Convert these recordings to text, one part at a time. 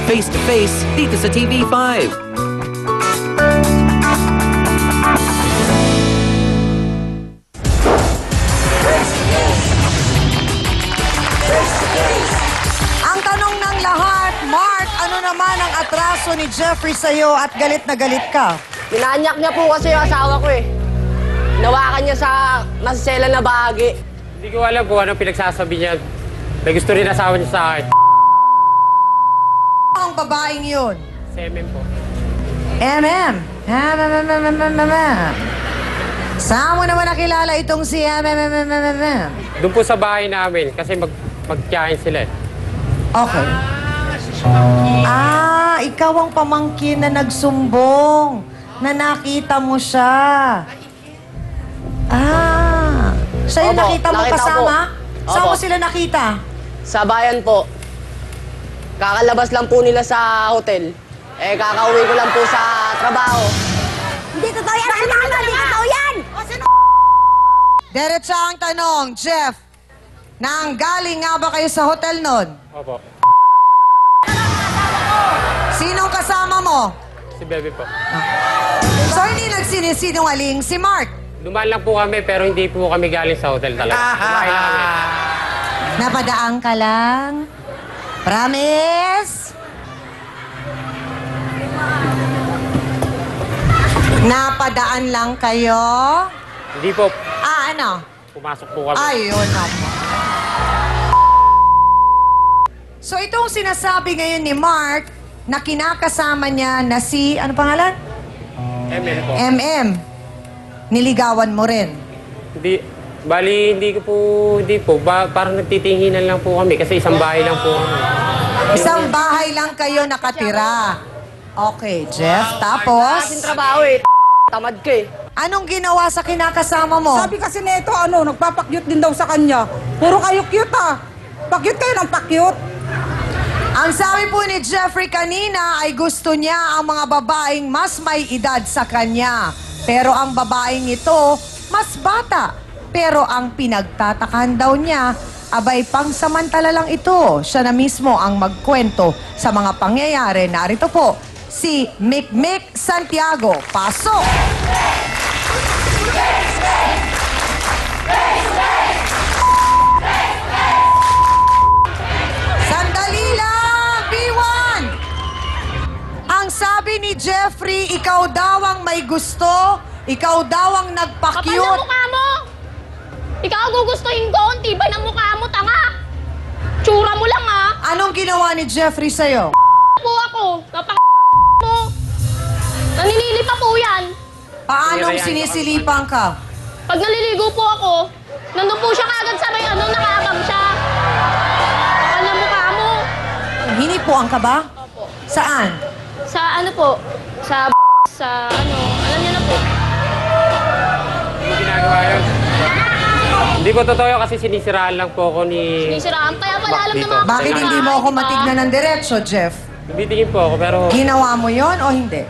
Face to Face dito sa TV5. Ang tanong ng lahat, Mark, ano naman ang atraso ni Jeffrey sa'yo at galit na galit ka? Pinanyak niya po kasi yung asawa ko eh. Nawakan niya sa masasela na bahagi. Hindi ko alam kung anong pinagsasabi niya. May gusto rin asawa niya sa akin. Ang babaeng yun? Si MM po. MM. Saan mo naman nakilala itong si MM? Doon po sa bahay namin kasi magtiyahin sila eh. Okay. Ikaw ang pamangkin na nagsumbong na nakita mo siya. Siya yung Opo, nakita mo nakita ko kasama? po. Saan Opo. mo sila nakita? Sa bayan po. Kakalabas lang po nila sa hotel. Kakauwi ko lang po sa trabaho. Hindi totoo yan! Hindi totoo yan! Diretsa ang tanong, Jeff. Nanggaling nga ba kayo sa hotel nun? Opo. Sinong kasama mo? Si Bebe po. So hindi nagsinisinungaling si Mark. Dumaan lang po kami pero hindi po kami galing sa hotel talaga. Kumain lang kami. Napadaan ka lang? Promise? Napadaan lang kayo? Hindi po. Ano? Pumasok po kami. Ayun naman. So itong sinasabi ngayon ni Mark na kinakasama niya na si, ano pangalan? MM po. MM. Niligawan mo rin. Hindi po. Parang nagtitinginan lang po kami kasi isang bahay lang po kami. Isang bahay lang kayo nakatira. Okay, Jeff. Tapos, Kasing trabaho eh. Tamad ka eh. anong ginawa sa kinakasama mo? Sabi kasi nito, nagpapakyut din daw sa kanya. Puro kayo cute Pakyut kayo ng pakyut. Ang sabi po ni Jeffrey kanina ay gusto niya ang mga babaeng mas may edad sa kanya. Pero ang babaeng ito, mas bata. Pero ang pinagtatakan daw niya, abay pangsamantala lang ito. Siya na mismo ang magkwento sa mga pangyayari. Narito po, si Mikmik Santiago. Pasok! Sandali lang, B1! Ang sabi ni Jeffrey, ikaw daw ang may gusto, ikaw daw ang Kapal ng nagpa-cute. mukha mo! Ikaw ang gugustuhin ko, ang tibay ng mukha mo, tanga! Tsura mo lang, Anong ginawa ni Jeffrey sa'yo? po ako, napang mo. Naninili pa po yan. Paanong sinisilipan ka? Pag naliligo po ako, nandun po siya kagad sa may nakakam siya. Kapal ng mukha mo. Hinipuan ka ba? Opo. Saan? Sa po, sa alam niyo na po. Hindi ginagawa yun. Hindi po totoo yun kasi sinisiraan lang po ako ni... Sinisiraan, kaya pala alam ng mga Bakit hindi mo ako diba? matignan ng diretso, Jeff? Hindi tingin po ako pero... Ginawa mo yon o hindi?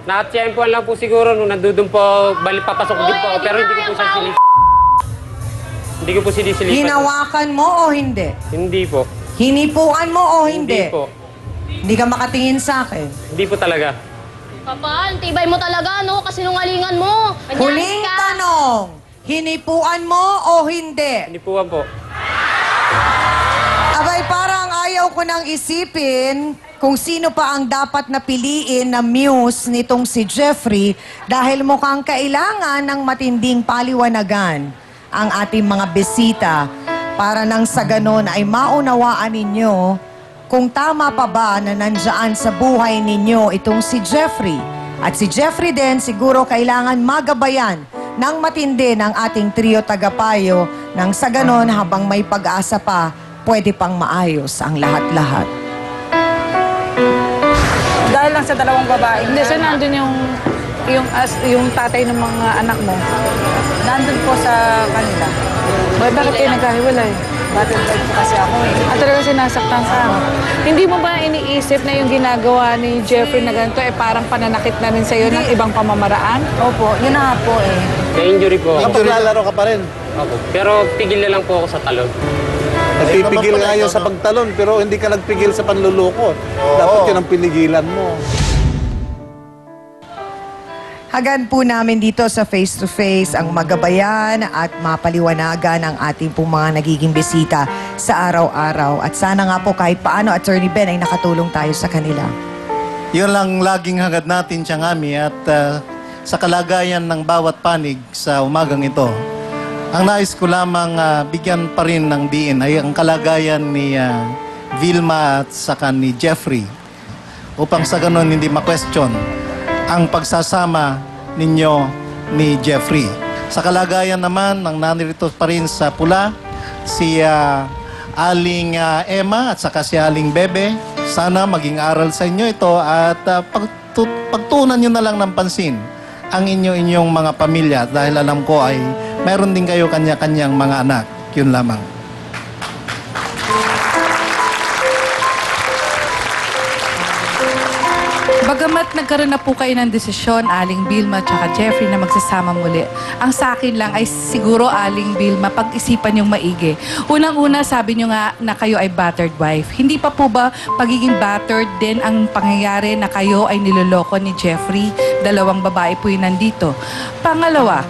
Nakatsyempoan lang po siguro nung nandudun po, papasok din po ako pero hindi ko po siya Hindi ko po sinisilipan. Hinawakan mo o hindi? Hindi po. Hinipuan mo o hindi? Hindi po. Hindi ka makatingin sa akin. Hindi po talaga. Kapal, tibay mo talaga, no? Kasinungalingan mo. Manyakis Huling ka. tanong, hinipuan mo o hindi? Hindi po po. Abay, parang ayaw ko nang isipin kung sino pa ang dapat na piliin na muse nitong si Jeffrey dahil mukhang kailangan ng matinding paliwanagan ang ating mga bisita para nang sa ganon ay maunawaan ninyo kung tama pa ba na nandyan sa buhay ninyo itong si Jeffrey. At si Jeffrey din siguro kailangan magabayan ng matindi ng ating trio tagapayo nang sa ganon habang may pag-asa pa, pwede pang maayos ang lahat-lahat. Dahil lang sa dalawang babae. Hindi, saan nandun yung tatay ng mga anak mo? Nandun po sa kanila. Bakit kayo nagkahiwalay? Battle-bed po kasi ako eh. Talaga sinasaktan ka. Hindi mo ba iniisip na yung ginagawa ni Jeffrey na ganito parang pananakit na rin sa'yo ng ibang pamamaraan? Opo, yun na nga po eh. Na-injury po ako. Kapag lalaro ka pa rin. Opo. Pero tigil na lang po ako sa talon. Nagpipigil nga yun sa pagtalon, pero hindi ka nagpigil sa panluloko. Dapat yun ang pinigilan mo. Hagad po namin dito sa face-to-face ang magabayan at mapaliwanagan ang ating pong mga nagiging bisita sa araw-araw. At sana nga po kahit paano, Attorney Ben, ay nakatulong tayo sa kanila. Yun lang laging hangad natin, Tiangami, at sa kalagayan ng bawat panig sa umagang ito, ang nais ko lamang bigyan pa rin ng diin ay ang kalagayan ni Vilma at saka ni Jeffrey upang sa ganun hindi ma-question ang pagsasama ninyo ni Jeffrey. Sa kalagayan naman, ang nanirito pa rin sa pula, si Aling Emma at saka si Aling Bebe. Sana maging aral sa inyo ito at pagtuunan nyo na lang ng pansin ang inyong mga pamilya dahil alam ko ay meron din kayo kanya-kanyang mga anak. Yun lamang. Bagamat nagkaroon na po kayo ng desisyon, Aling Vilma at Jeffrey, na magsasama muli, ang sa akin lang ay siguro, Aling Vilma, pag-isipan yung maigi. Unang-una, sabi nyo nga na kayo ay battered wife. Hindi pa po ba pagiging battered din ang pangyayari na kayo ay niloloko ni Jeffrey? Dalawang babae po yun nandito. Pangalawa,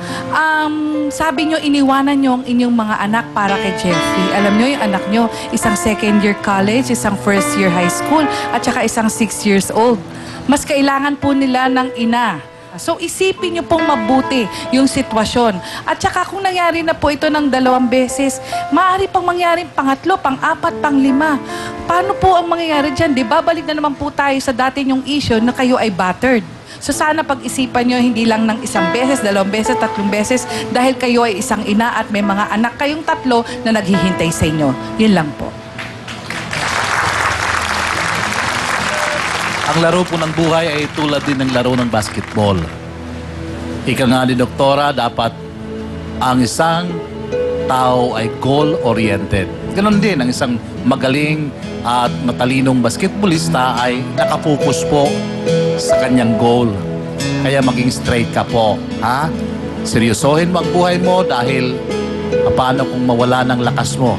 sabi nyo iniwanan nyo ang inyong mga anak para kay Jeffrey. Alam nyo yung anak nyo, isang second year college, isang first year high school, at saka isang 6 years old. Mas kailangan po nila ng ina. So isipin nyo pong mabuti yung sitwasyon. At saka kung nangyari na po ito ng 2 beses, maaari pang mangyari pangatlo, pang-4, pang-5. Paano po ang mangyayari dyan? Di ba? Balik na naman po tayo sa dati yung issue na kayo ay battered. So sana pag-isipan nyo hindi lang ng 1 beses, 2 beses, 3 beses dahil kayo ay isang ina at may mga anak kayong 3 na naghihintay sa inyo. Yun lang po. Ang laro po ng buhay ay tulad din ng laro ng basketball. Ika nga ni Doktora, dapat ang isang tao ay goal-oriented. Ganon din, ang isang magaling at matalinong basketballista ay nakapokus po sa kanyang goal. Kaya maging straight ka po. Ha? Seryosohin mo ang buhay mo dahil paano kung mawala ng lakas mo?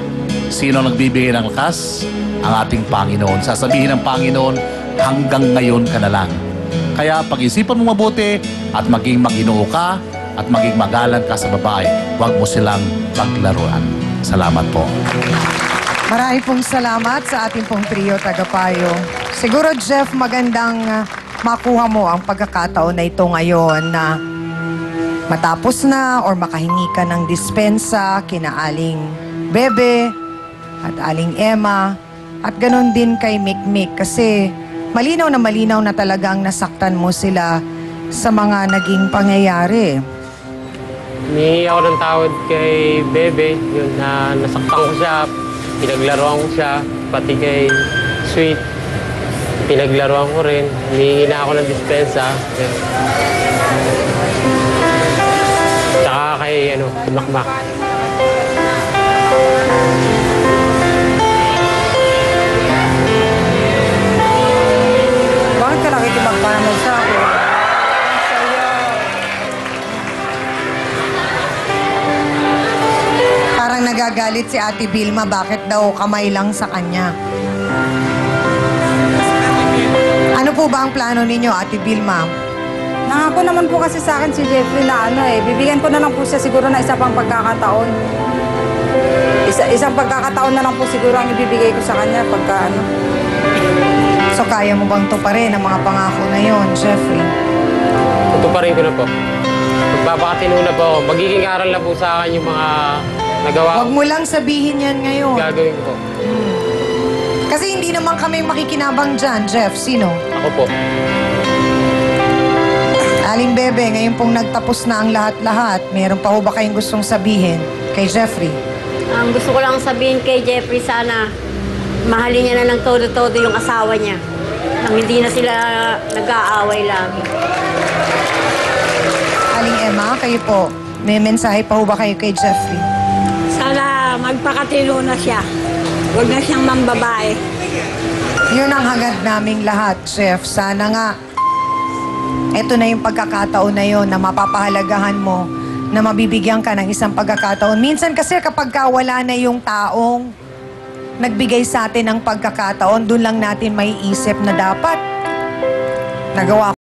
Sino nagbibigay ng lakas? Ang ating Panginoon. Sasabihin ng Panginoon, hanggang ngayon ka na lang. Kaya pag-isipan mo mabuti at maging maginoo ka at maging magalang ka sa babae. Huwag mo silang paglaruan. Salamat po. Marami pong salamat sa ating pong trio tagapayo. Siguro, Jeff, magandang makuha mo ang pagkakataon na ito ngayon na matapos na or makahingi ka ng dispensa kina Aling Bebe at Aling Emma at ganon din kay Mikmik kasi malinaw na talagang nasaktan mo sila sa mga naging pangyayari. Humingi ako ng tawad kay Bebe, yun na nasaktan ko siya, pinaglaruan ko siya, pati kay Sweet, pinaglaruan ko rin. Humingi na ako ng dispensa. Tsaka kay Makmak. Bakit ka nakikipagparamag sa akin? Parang nagagalit si Ate Vilma, bakit daw kamay lang sa kanya? Ano po ba ang plano ninyo, Ate Vilma? Nangako naman po kasi sa akin si Jeffrey na bibigyan ko na lang po siya siguro na isa pang pagkakataon. Isang pagkakataon na lang po siguro ang ibibigay ko sa kanya pagka So kaya mo bang tuparin ang mga pangako na yon, Jeffrey? Tutuparin ko na po. Magpapakatino na po ako. Magiging aral na po sa akin yung mga nagawa ko. Huwag mo lang sabihin yan ngayon. Gagawin ko po. Kasi hindi naman kami makikinabang dyan, Jeff. Sino? Ako po. Aling Bebe, ngayon pong nagtapos na ang lahat-lahat, meron pa ho ba kayong gustong sabihin kay Jeffrey? Ang gusto ko lang sabihin kay Jeffrey, sana mahalin niya na ng todo-todo yung asawa niya. Nang hindi na sila nag-aaway lagi. Aling Emma, kayo po, may mensahe pa ho ba kayo kay Jeffrey? Sana magpakatino na siya. Huwag na siyang mambabae. Yun ang hangad naming lahat, Chef. Sana nga, eto na yung pagkakataon na yun na mapapahalagahan mo, na mabibigyan ka ng isang pagkakataon. Minsan kasi kapag wala na yung taong nagbigay sa atin ng pagkakataon, doon lang natin may isip na dapat nagawa